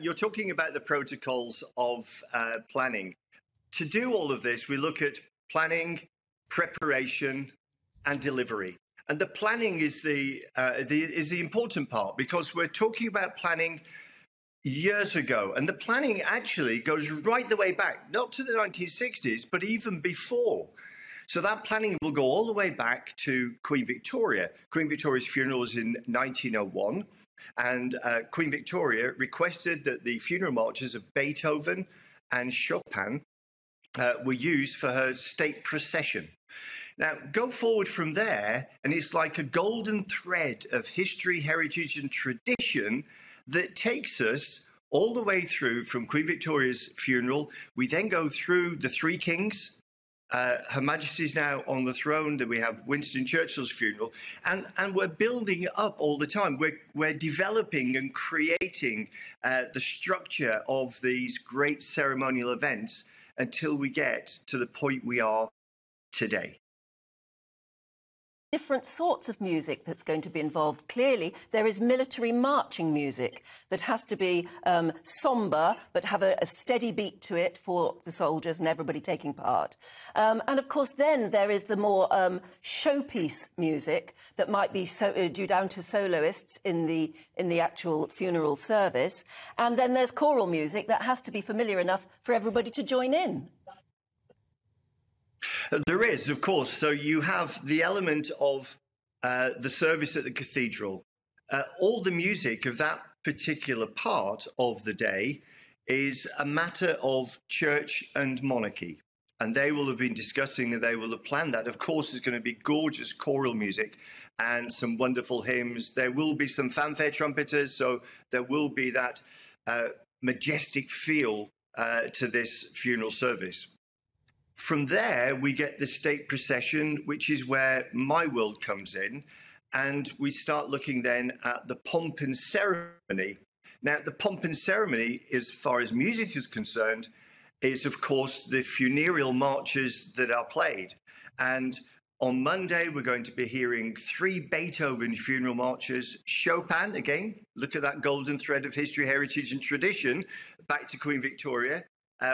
You're talking about the protocols of planning. To do all of this, we look at planning, preparation, and delivery. And the planning is the important part, because we're talking about planning years ago. And the planning actually goes right the way back, not to the 1960s, but even before. So that planning will go all the way back to Queen Victoria. Queen Victoria's funeral was in 1901. And Queen Victoria requested that the funeral marches of Beethoven and Chopin were used for her state procession. Now, go forward from there, and it's like a golden thread of history, heritage, and tradition that takes us all the way through from Queen Victoria's funeral. We then go through the three kings. Her Majesty's now on the throne. Then we have Winston Churchill's funeral, and we're building up all the time. We're developing and creating the structure of these great ceremonial events until we get to the point we are today. Different sorts of music that's going to be involved. Clearly, there is military marching music that has to be sombre, but have a steady beat to it for the soldiers and everybody taking part. And of course, then there is the more showpiece music that might be due down to soloists in the actual funeral service. And then there's choral music that has to be familiar enough for everybody to join in. There is, of course. So you have the element of the service at the cathedral. All the music of that particular part of the day is a matter of church and monarchy. And they will have been discussing and they will have planned that. Of course, there's going to be gorgeous choral music and some wonderful hymns. There will be some fanfare trumpeters. So there will be that majestic feel to this funeral service. From there, we get the state procession, which is where my world comes in. And we start looking then at the pomp and ceremony. Now, the pomp and ceremony, as far as music is concerned, is, of course, the funereal marches that are played. And on Monday, we're going to be hearing 3 Beethoven funeral marches. Chopin, again, look at that golden thread of history, heritage, and tradition, back to Queen Victoria.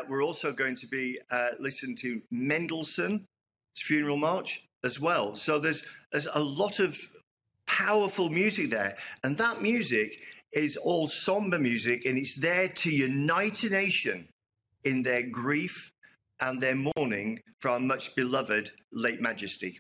We're also going to be listening to Mendelssohn's funeral march as well. So there's a lot of powerful music there. And that music is all somber music, and it's there to unite a nation in their grief and their mourning for our much beloved late Majesty.